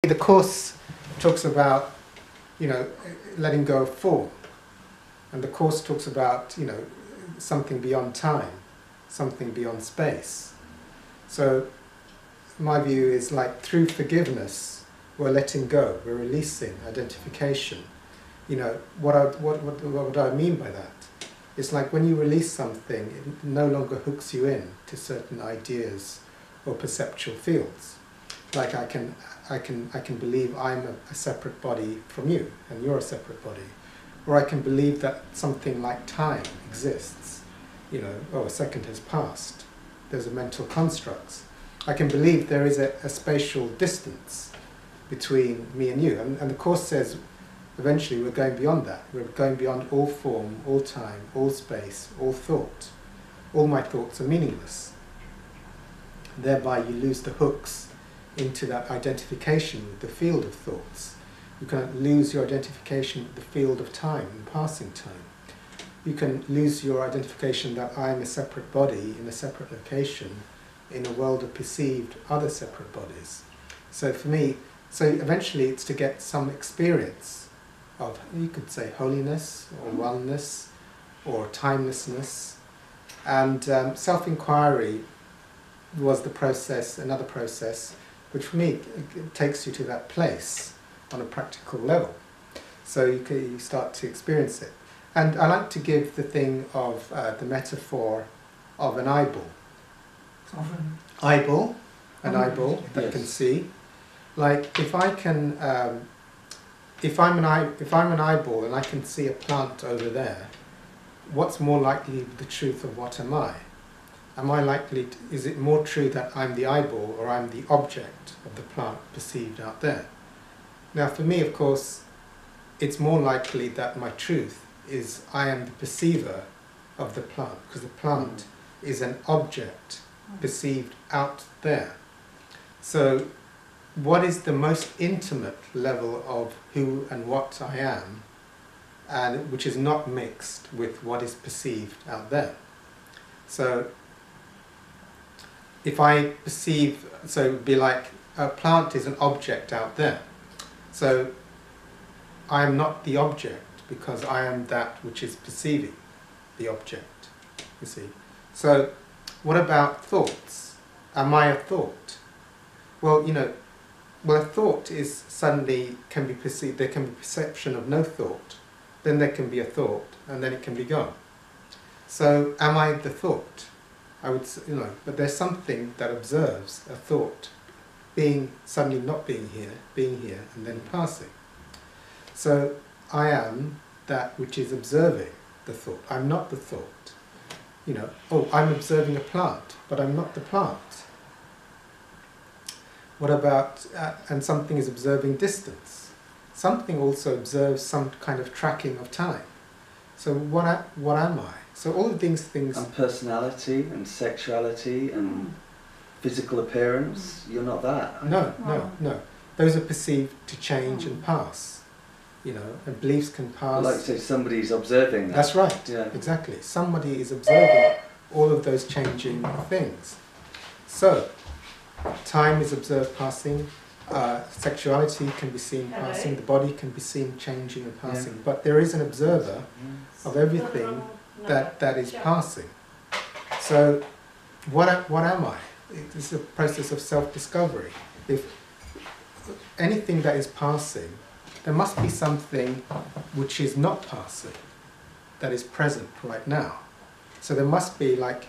the Course talks about, letting go of form. And the Course talks about, something beyond time, something beyond space. So my view is like through forgiveness, we're letting go, we're releasing identification. What do I mean by that? It's like when you release something, it no longer hooks you in to certain ideas or perceptual fields. Like I can believe I'm a separate body from you, and you're a separate body. Or I can believe that something like time exists. A second has passed. Those are mental constructs. I can believe there is a spatial distance between me and you. And the Course says, eventually we're going beyond that. We're going beyond all form, all time, all space, all thought. All my thoughts are meaningless. Thereby you lose the hooks into that identification with the field of thoughts. You can lose your identification with the field of time and passing time. You can lose your identification that I am a separate body in a separate location in a world of perceived other separate bodies. So for me, eventually it's to get some experience of, you could say, holiness or oneness or timelessness. And self-inquiry was the process, another process, which for me it takes you to that place on a practical level. So you start to experience it. And I like to give the thing of the metaphor of an eyeball. Eyeball, an eyeball that can see. Like if I can, if I'm an eyeball and I can see a plant over there, what's more likely the truth of what am I? Am I likely, is it more true that I'm the eyeball or I'm the object of the plant perceived out there? Now for me, of course, it's more likely that my truth is I am the perceiver of the plant, because the plant is an object perceived out there. So what is the most intimate level of who and what I am, and which is not mixed with what is perceived out there? So if I perceive, so it would be like a plant is an object out there. So I am not the object because I am that which is perceiving the object, you see. So what about thoughts? Am I a thought? Well, a thought is suddenly can be perceived, there can be perception of no thought, then there can be a thought, and then it can be gone. So am I the thought? I would say, but there's something that observes a thought being suddenly not being here, and then passing. So I am that which is observing the thought. I'm not the thought. I'm observing a plant, but I'm not the plant. What about, and something is observing distance. Something also observes some kind of tracking of time. So what am I? So all of these things... And personality and sexuality and physical appearance, you're not that. No. Those are perceived to change and pass. And beliefs can pass. Like you say, somebody's observing that. That's right, yeah. Exactly. Somebody is observing all of those changing things. So, time is observed passing, sexuality can be seen passing, the body can be seen changing and passing, but there is an observer of everything that is passing. So, what am I? It's a process of self-discovery. If anything that is passing, there must be something which is not passing, that is present right now. So there must be, like,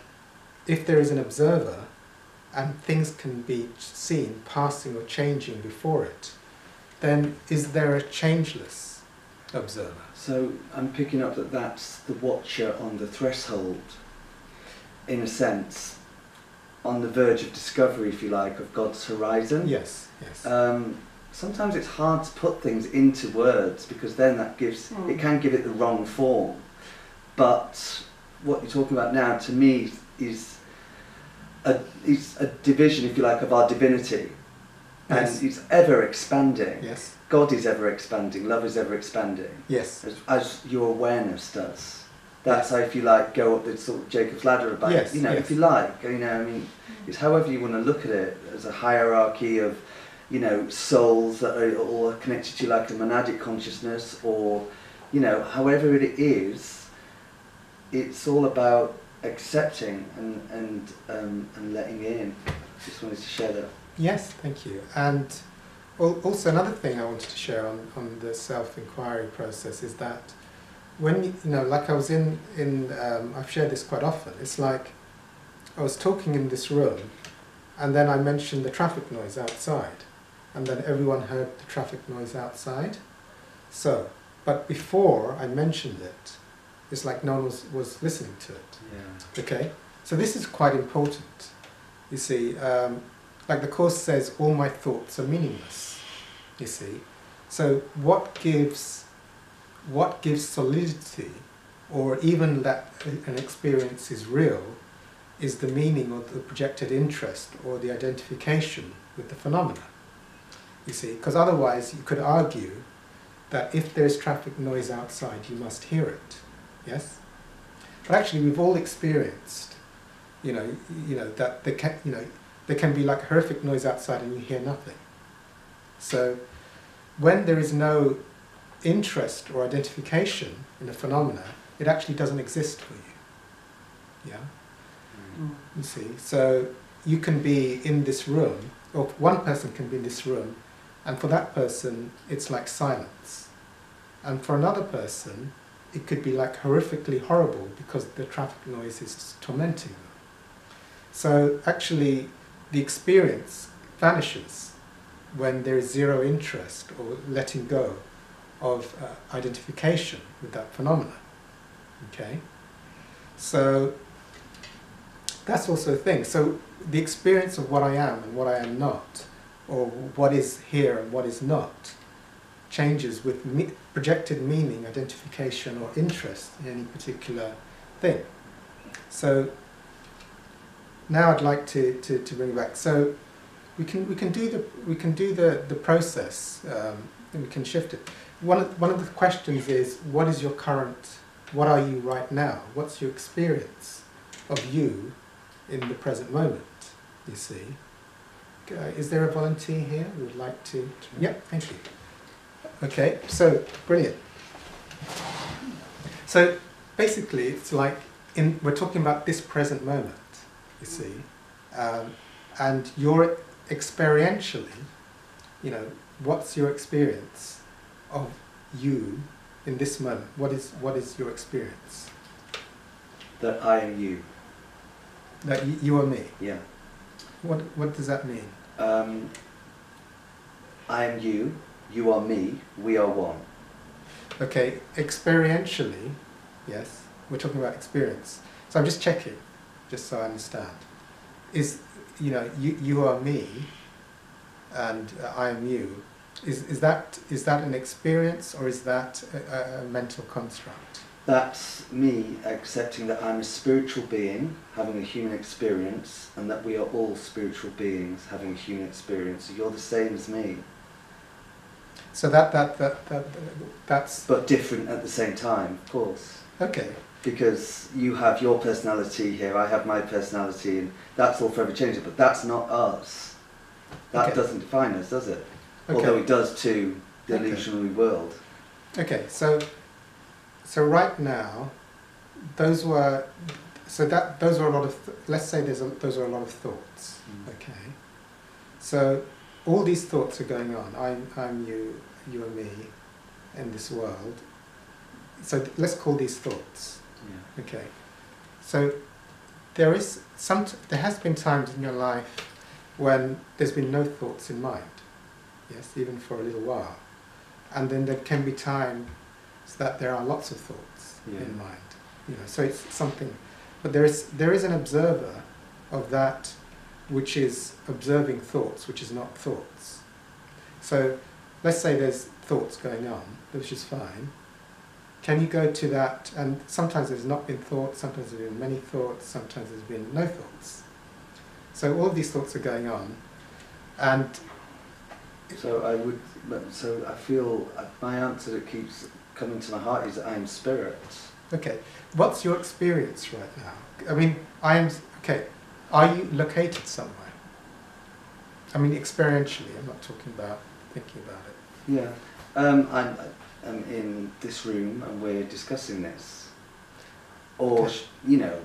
if there is an observer and things can be seen passing or changing before it, then is there a changeless observer? So I'm picking up that that's the watcher on the threshold, in a sense, on the verge of discovery, if you like, of God's horizon. Yes. Sometimes it's hard to put things into words because then that gives, it can give it the wrong form. But what you're talking about now, to me, is a division, if you like, of our divinity. Yes. And it's ever expanding. Yes. God is ever expanding, love is ever expanding. Yes. As your awareness does. That's how, if you like, go up the sort of Jacob's ladder about it. If you like, it's however you want to look at it, as a hierarchy of you know, souls that are all connected to like a monadic consciousness, or, you know, however it is, it's all about accepting and letting in. Just wanted to share that. Yes, thank you. And also another thing I wanted to share on the self-inquiry process is that when, you know, like I was I've shared this quite often, it's like I was talking in this room and then I mentioned the traffic noise outside, and then everyone heard the traffic noise outside. So, but before I mentioned it, it's like no one was listening to it. Yeah. Okay? So this is quite important. You see, like the Course says, all my thoughts are meaningless, you see. So what gives solidity, or even that an experience is real, is the meaning or the projected interest or the identification with the phenomena, you see. Because otherwise you could argue that if there's traffic noise outside, you must hear it, yes? But actually we've all experienced, you know, that there can be like horrific noise outside and you hear nothing. So when there is no interest or identification in a phenomena, it actually doesn't exist for you. Yeah? You see, so you can be in this room, or one person can be in this room, and for that person it's like silence. And for another person it could be like horrifically horrible because the traffic noise is tormenting them. So actually the experience vanishes when there is zero interest or letting go of identification with that phenomena. Okay? So that's also a thing. So the experience of what I am and what I am not, or what is here and what is not, changes with projected meaning, identification or interest in any particular thing. So now I'd like to bring it back. So we can do the process, and we can shift it. One of the questions is, what is your current, what are you right now? What's your experience of you in the present moment, you see? Is there a volunteer here who would like to? Yep, thank you. Okay, so, brilliant. So, basically, it's like, we're talking about this present moment, you see, and you're experientially, you know, what's your experience of you in this moment? What is your experience? That I am you. That you are me? Yeah. What does that mean? I am you, you are me, we are one. Okay, experientially, yes, we're talking about experience. So I'm just checking, just so I understand. Is, you know, you are me, and I am you. Is that an experience, or is that a mental construct? That's me accepting that I'm a spiritual being having a human experience, and that we are all spiritual beings having a human experience. So you're the same as me. So that's... But different at the same time, of course. Okay. Because you have your personality here, I have my personality, and that's all forever changing, but that's not us. That doesn't define us, does it? Okay. Although it does to the illusionary world. Okay, so right now, those were a lot of, let's say those are a lot of thoughts, okay? So all these thoughts are going on, I'm you, you are me, in this world. So let's call these thoughts, okay? So there has been times in your life when there's been no thoughts in mind, yes, even for a little while. And then there can be times that there are lots of thoughts in mind, you know, so it's something, but there is an observer of that which is observing thoughts, which is not thoughts. So let's say there's thoughts going on, which is fine. Can you go to that, and sometimes there's not been thoughts, sometimes there's been many thoughts, sometimes there's been no thoughts. So all of these thoughts are going on, and so I feel my answer that keeps coming to my heart is that I am spirit. Okay, what's your experience right now? I mean, are you located somewhere? I mean, experientially, I'm not talking about thinking about it. Yeah. I'm in this room and we're discussing this. Or, Okay. you know,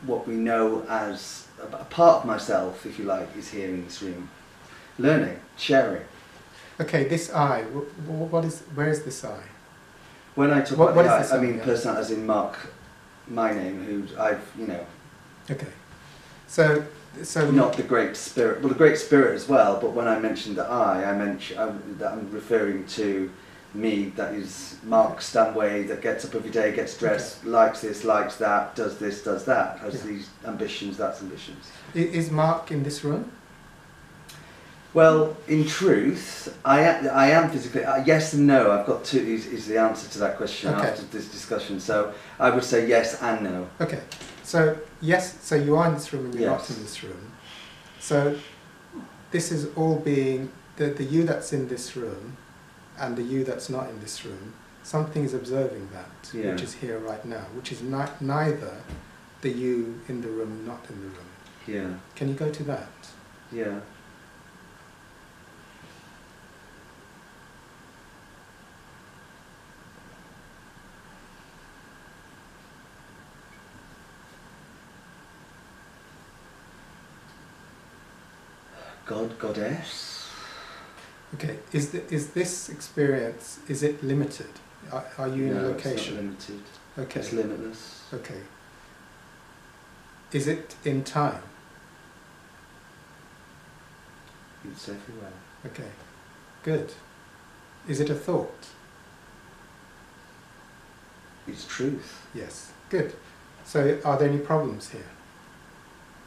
what we know as a part of myself, if you like, is here in this room. Learning, sharing. Okay, this I, where is this I? When I talk What about is the this I mean I? person as in Mark, my name, who I've, you know, Okay. So not the Great Spirit, well the Great Spirit as well, but when I mentioned the I mention that I'm referring to me, that is Mark Stanway, that gets up every day, gets dressed, likes this, likes that, does this, does that, has these ambitions, that's ambitions. Is Mark in this room? Well, in truth, I am physically, yes and no, I've got two, is the answer to that question after this discussion, so I would say yes and no. Okay, so yes, so you are in this room and you're not in this room. So this is all being, the you that's in this room and the you that's not in this room, something is observing that, which is here right now, which is neither the you in the room, not in the room. Yeah. Can you go to that? Yeah. God, goddess. Okay, is this experience, is it limited? Are you in a location? It's not limited. Okay. It's limitless. Okay. Is it in time? It's everywhere. Okay, good. Is it a thought? It's truth. Yes, good. So are there any problems here?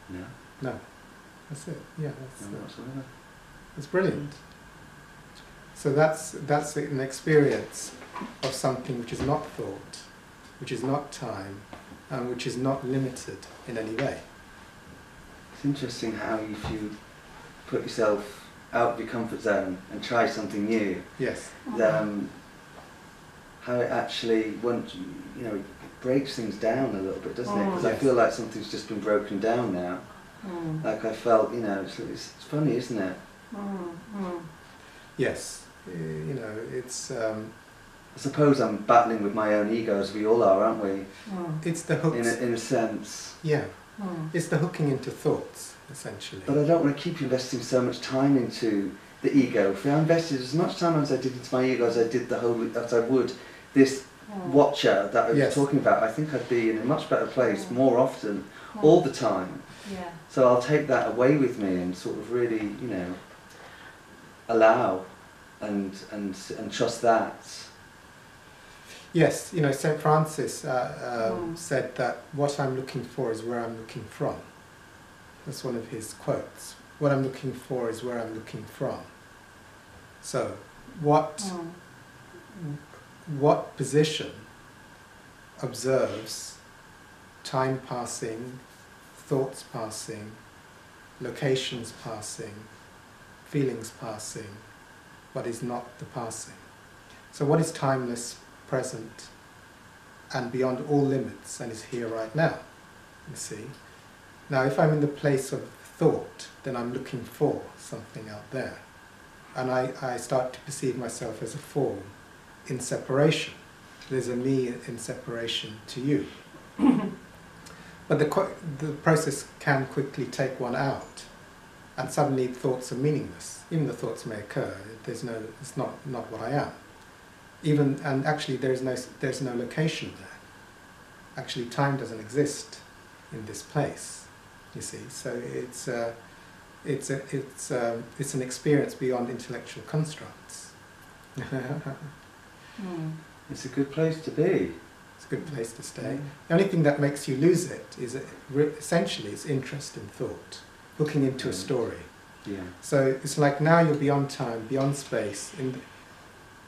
No. No. That's it. Yeah, No whatsoever. that's brilliant. So that's an experience of something which is not thought, which is not time, and which is not limited in any way. It's interesting how if you put yourself out of your comfort zone and try something new, Yes. How it actually, once you know, it breaks things down a little bit, doesn't it? Because I Yes. feel like something's just been broken down now. Like I felt, you know, it's funny, isn't it? Yes. You know, it's I suppose I'm battling with my own ego, as we all are, aren't we? it's the hooks. In a sense. Yeah. It's the hooking into thoughts, essentially. But I don't want to keep investing so much time into the ego. If I invested as much time as I did into my ego as I did as I would this watcher that I was talking about, I think I'd be in a much better place more often, all the time. Yeah. So I'll take that away with me and sort of really, you know, allow and trust that. Yes, you know, St. Francis said that what I'm looking for is where I'm looking from. That's one of his quotes. What I'm looking for is where I'm looking from. So, what position observes time passing, thoughts passing, locations passing, feelings passing, but is not the passing? So what is timeless, present, and beyond all limits, and is here right now, you see? Now, if I'm in the place of thought, then I'm looking for something out there. And I start to perceive myself as a form in separation. There's a me in separation to you. But the process can quickly take one out, and suddenly thoughts are meaningless. Even the thoughts may occur. It's not what I am. And actually there's no location there. Actually, time doesn't exist in this place, you see. So it's an experience beyond intellectual constructs. It's a good place to be. It's a good place to stay. The only thing that makes you lose it is essentially it's interest in thought, looking into a story. Yeah. So it's like now you're beyond time, beyond space, in the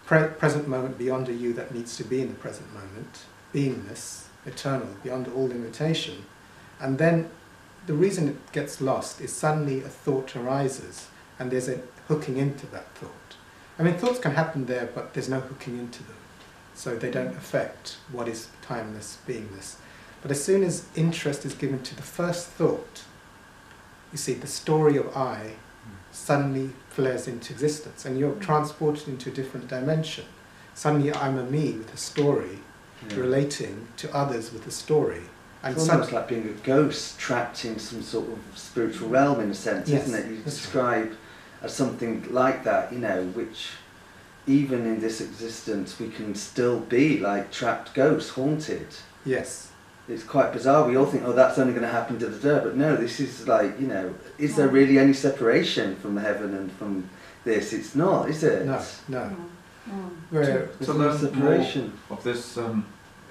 present moment, beyond a you that needs to be in the present moment, beingness, eternal, beyond all limitation. And then the reason it gets lost is suddenly a thought arises and there's a hooking into that thought. I mean, thoughts can happen there, but there's no hooking into them. So they don't affect what is timeless, beingness. But as soon as interest is given to the first thought, you see, the story of I suddenly flares into existence, and you're transported into a different dimension. Suddenly I'm a me with a story, relating to others with a story. And it's almost like being a ghost trapped in some sort of spiritual realm in a sense, isn't it? You describe as something like that, you know, which even in this existence we can still be like trapped ghosts, haunted. Yes. It's quite bizarre. We all think, oh, that's only going to happen to the but no, this is like, you know, is there really any separation from heaven and from this? It's not, is it? No, no. To learn separation more of this,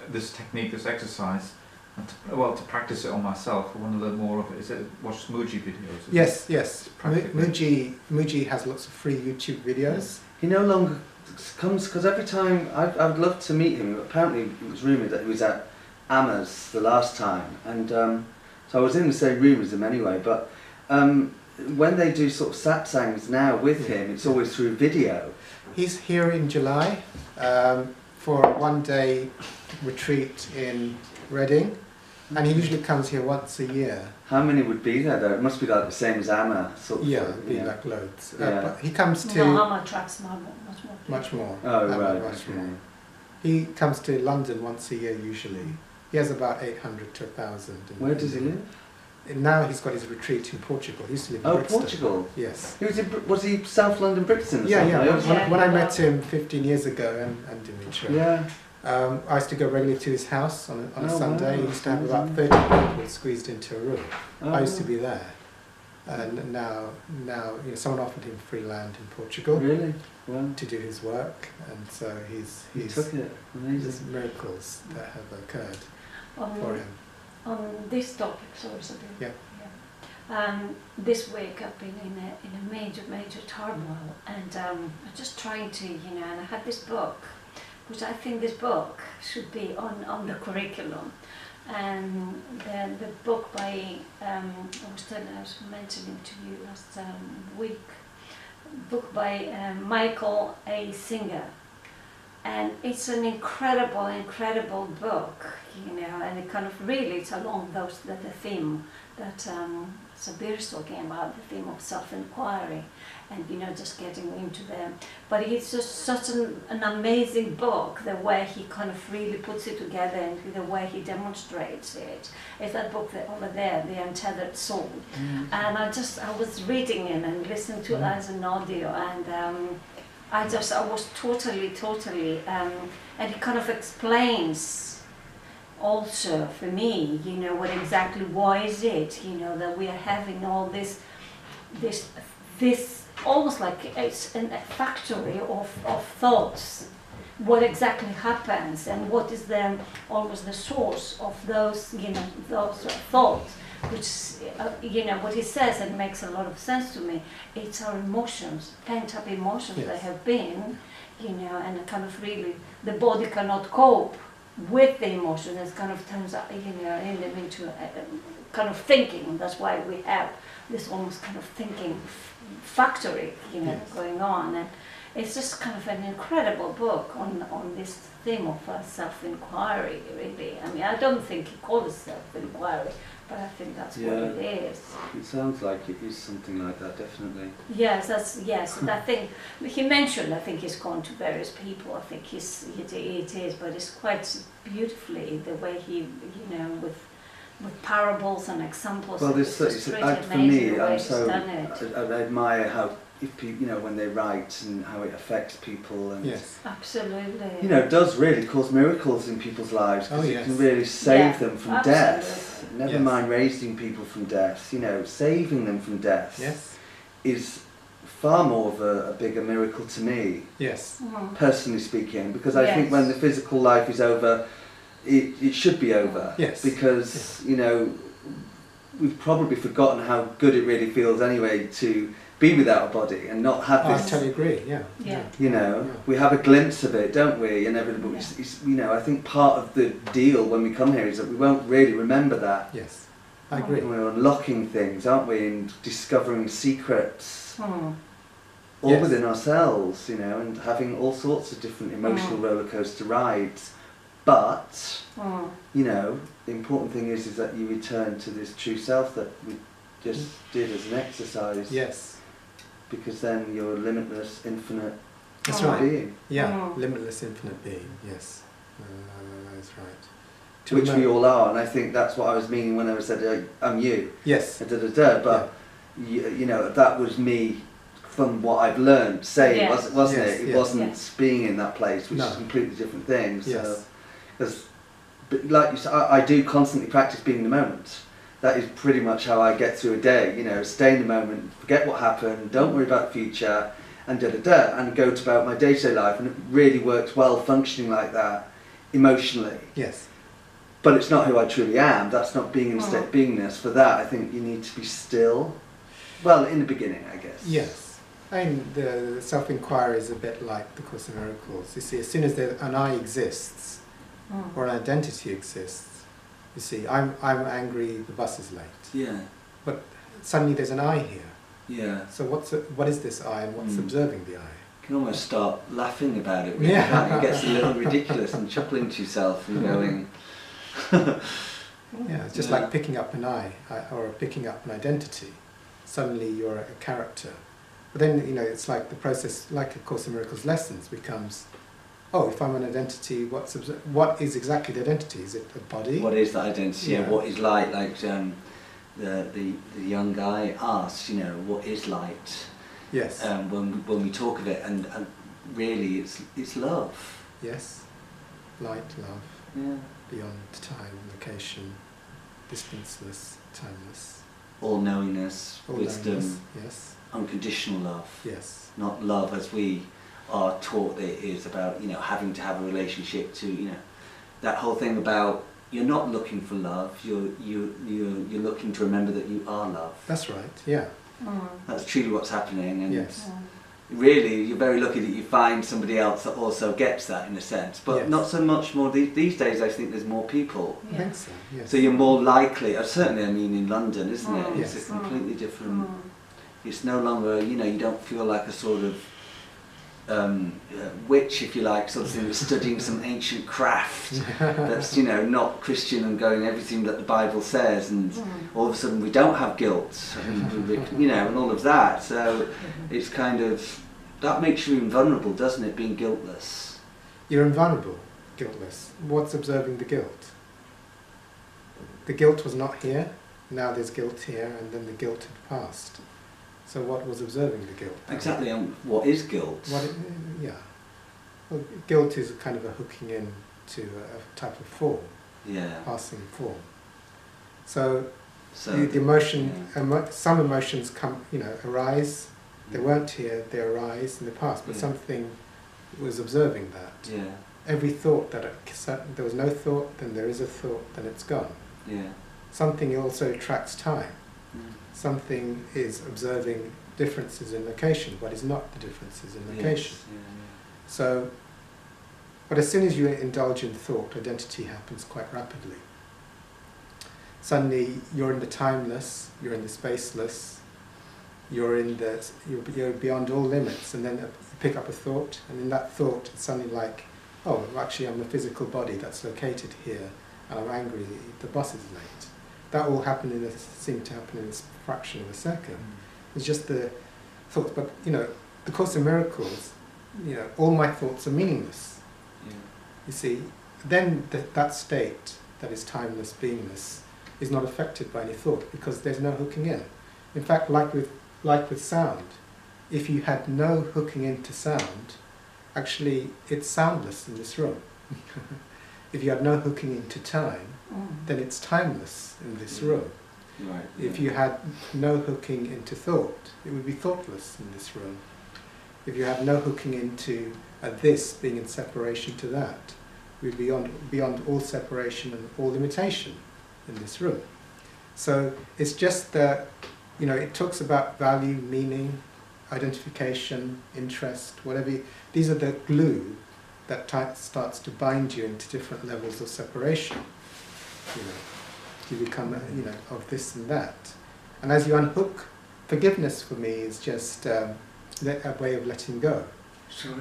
this technique, this exercise, and to practice it on myself, I want to learn more of it. Is it watch Muji videos? Yes, yes. Muji has lots of free YouTube videos. He no longer comes, because every time, I'd love to meet him. Apparently it was rumoured that he was at Amma's the last time, and so I was in the same room as him anyway, but when they do sort of satsangs now with him, it's always through video. He's here in July for a one-day retreat in Reading, and he usually comes here once a year. How many would be there though? It must be like the same as Amma, sort of. Yeah, it'd be like loads. Yeah. But he comes to... No, Amma attracts much more. Much more. Oh, right. Much more. He comes to London once a year usually. He has about 800 to 1,000. Where does he live? And now he's got his retreat in Portugal. He used to live in Brixton. Portugal? Yes. Was he South London, Brixton? Or Yeah. something? When I met him 15 years ago and Dimitri, I used to go regularly to his house on a Sunday. He used to have about 30 people squeezed into a room. I used to be there. And now you know, someone offered him free land in Portugal. Really? Wow. To do his work, and so he took it. Amazing. There's miracles that have occurred for him. On this topic, sorry, Sabbir. Yeah. This week I've been in a major turmoil, and I'm just trying to, you know, and I had this book, which I think this book should be on the curriculum, and the book by I was mentioning to you last week. Book by Michael A. Singer, and it's an incredible book, you know, and it kind of really, it's along the theme that Sabbir is talking about, the theme of self-inquiry, and you know, just getting into them. But it's just such an amazing book, the way he kind of really puts it together and the way he demonstrates it. It's that book over there, The Untethered Soul. And I was reading it and listening to it as an audio, and I was totally, and it kind of explains also for me, you know, why is it, you know, that we are having all this almost like it's a factory of thoughts. What exactly happens, and what is almost the source of those, you know, those thoughts, which, you know, what he says, and makes a lot of sense to me. It's our emotions, pent-up emotions that have been, you know, and kind of really, the body cannot cope with the emotion. It kind of turns out, you know, into a kind of thinking, and that's why we have this almost kind of thinking factory, you know, going on. And it's just kind of an incredible book on this theme of self-inquiry, really. I mean, I don't think he calls it self-inquiry, but I think that's what it is. It sounds like it is something like that, definitely. Yes, I think he mentioned, I think he's gone to various people, I think it is, but it's quite beautifully the way he, you know, with parables and examples. Well, this for me, I admire how, if people, you know, when they write and how it affects people, and absolutely, you know, it does really cause miracles in people's lives, because it can really save them from death. Never mind raising people from death. You know, saving them from death is far more of a bigger miracle to me. Personally speaking, because I think when the physical life is over, it should be over. Because you know, we've probably forgotten how good it really feels anyway to be without a body and not have this. I totally agree. You know, we have a glimpse of it, don't we? And everybody, you know, I think part of the deal when we come here is that we won't really remember that. Yes, I agree. And we're unlocking things, aren't we, and discovering secrets, all within ourselves, you know, and having all sorts of different emotional roller coaster rides. But you know, the important thing is that you return to this true self that we just did as an exercise. because then you're a limitless, infinite That's right. being. Yeah, limitless, infinite being. Yes, that's right. Which we all are, and I think that's what I was meaning when I said I'm you. Yes. But you know, that was me from what I've learned saying, wasn't it? It wasn't being in that place, which is completely different things. Yes. So, but like you said, I do constantly practice being in the moment. That is pretty much how I get through a day. You know, stay in the moment, forget what happened, don't worry about the future, and and go about my day-to-day life. And it really works well functioning like that emotionally. Yes. But it's not who I truly am. That's not being in a state of beingness. For that, I think you need to be still. Well, in the beginning, I guess. Yes. And the self-inquiry is a bit like the Course in Miracles. You see, as soon as an I exists, or an identity exists, you see, I'm angry, the bus is late. Yeah. But suddenly there's an I here. Yeah. So what is this I, and what's observing the I? You can almost start laughing about it. Really, It gets a little ridiculous and chuckling to yourself and going... Yeah, it's just like picking up an I, or picking up an identity. Suddenly you're a character. But then, you know, it's like the process, like a Course in Miracles lessons, becomes, oh, if I'm an identity, what is exactly the identity? Is it a body? What is that identity? Yeah. What is light? Like the young guy asks, you know, what is light? Yes. When we talk of it, and really it's love. Yes. Light, love. Yeah. Beyond time, location, distanceless, timeless. All-knowingness, wisdom, knowingness, yes. Unconditional love. Yes. Not love as we are taught that it is about, you know, having to have a relationship to, you know, that whole thing about you're not looking for love, you're looking to remember that you are love. That's right, yeah. That's truly what's happening, and Yes. really you're very lucky that you find somebody else that also gets that in a sense, but Yes. not so much more these days. I think there's more people, I think so, yes. so you're more likely, certainly I mean in London, isn't it? Yes. It's a completely different, it's no longer, you know, you don't feel like a sort of witch, if you like, sort of thing, that's studying some ancient craft that's, you know, not Christian and going everything that the Bible says, and all of a sudden we don't have guilt, and, you know, and all of that. So it's kind of, that makes you invulnerable, doesn't it, being guiltless? You're invulnerable, guiltless. What's observing the guilt? The guilt was not here, now there's guilt here, and then the guilt had passed. So what was observing the guilt? Exactly, and what is guilt? Yeah. Well, guilt is kind of a hooking in to a type of form, passing form. So the emotion, some emotions come, you know, arise. They weren't here, they arise in the past, but something was observing that. Yeah. Every thought there was no thought, then there is a thought, then it's gone. Yeah. Something also tracks time. Something is observing differences in location, but is not the differences in location. Yes. Yeah. So, but as soon as you indulge in thought, identity happens quite rapidly. Suddenly you're in the timeless, you're in the spaceless, you're beyond all limits, and then you pick up a thought, and in that thought it's suddenly like, oh, actually I'm a physical body that's located here, and I'm angry, the bus is late. That all seemed to happen in a fraction of a second. It's just the thoughts, but you know, the Course in Miracles, you know, all my thoughts are meaningless. Yeah. You see, then that state that is timeless, beingness, is not affected by any thought because there's no hooking in. In fact, like with sound, if you had no hooking into sound, actually it's soundless in this room. If you had no hooking into time, then it's timeless in this room. Right. If you had no hooking into thought, it would be thoughtless in this room. If you had no hooking into this being in separation to that, we'd be beyond all separation and all limitation in this room. So it's just that, you know, it talks about value, meaning, identification, interest, whatever. These are the glue that starts to bind you into different levels of separation. You know, you become, you know, of this and that. And as you unhook, forgiveness for me is just a way of letting go. Sorry?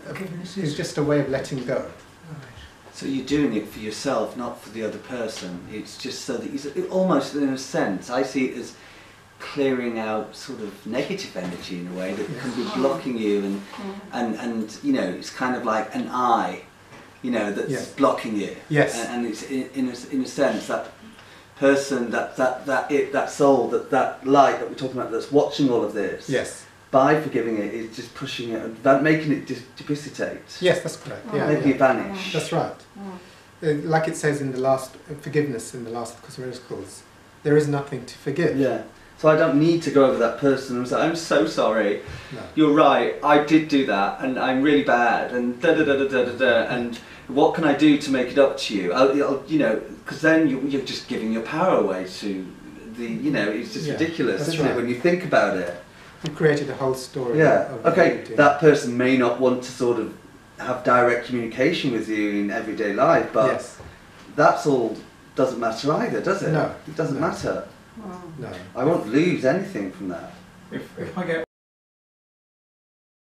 Forgiveness is just a way of letting go. Right. So you're doing it for yourself, not for the other person. It's just so that almost in a sense, I see it as clearing out sort of negative energy in a way that can be blocking you, and you know, it's kind of like an eye, you know, that's blocking you. Yes. And it's in a sense that person, that soul, that light that we're talking about, that's watching all of this. Yes. By forgiving it, is just pushing it, making it dissipate. Yes, that's correct. Yeah, Making it vanish. That's right. Like it says in the last forgiveness in the last of Course in Miracles, there is nothing to forgive. Yeah. So I don't need to go over that person and say, I'm so sorry. No. You're right. I did do that, and I'm really bad, and da da da da da da da. And what can I do to make it up to you? You know, because then you're just giving your power away to the. You know, it's just ridiculous, isn't it? When you think about it. You created a whole story. Yeah. Of Okay. That person may not want to sort of have direct communication with you in everyday life, but that's all doesn't matter either, does it? No. It doesn't matter. No. I won't lose anything from that. If I get